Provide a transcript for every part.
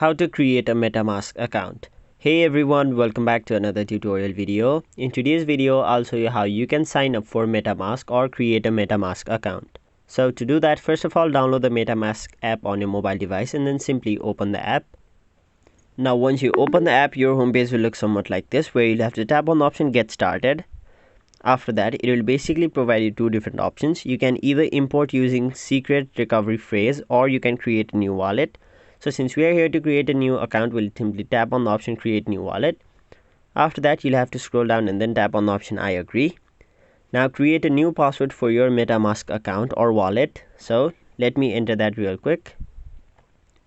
How to create a MetaMask account. Hey everyone, welcome back to another tutorial video. In today's video, I'll show you how you can sign up for MetaMask or create a MetaMask account. So to do that, first of all, download the MetaMask app on your mobile device and then simply open the app. Now once you open the app, your home page will look somewhat like this, where you'll have to tap on the option Get Started. After that, it will basically provide you two different options. You can either import using secret recovery phrase or you can create a new wallet. So since we are here to create a new account, we'll simply tap on the option Create New Wallet. After that, you'll have to scroll down and then tap on the option I agree. Now create a new password for your MetaMask account or wallet. So let me enter that real quick.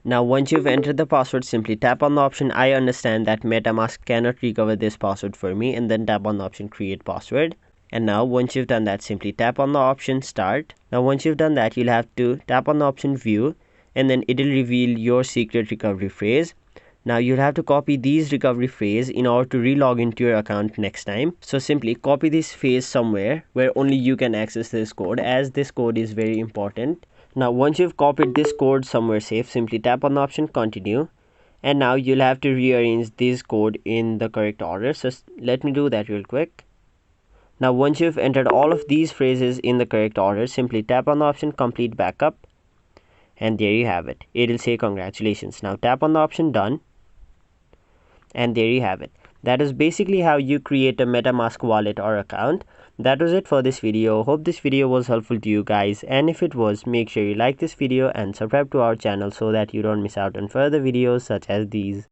Now once you've entered the password, simply tap on the option I understand that MetaMask cannot recover this password for me, and then tap on the option Create Password. And now once you've done that, simply tap on the option Start. Now once you've done that, you'll have to tap on the option View, and then it will reveal your secret recovery phrase. Now you'll have to copy these recovery phrase in order to re-log into your account next time. So simply copy this phrase somewhere where only you can access this code, as this code is very important. Now once you've copied this code somewhere safe, simply tap on the option Continue. And now you'll have to rearrange this code in the correct order. So let me do that real quick. Now once you've entered all of these phrases in the correct order, simply tap on the option Complete Backup. And there you have it. It will say congratulations. Now tap on the option Done. And there you have it. That is basically how you create a MetaMask wallet or account. That was it for this video. Hope this video was helpful to you guys, and if it was, make sure you like this video and subscribe to our channel so that you don't miss out on further videos such as these.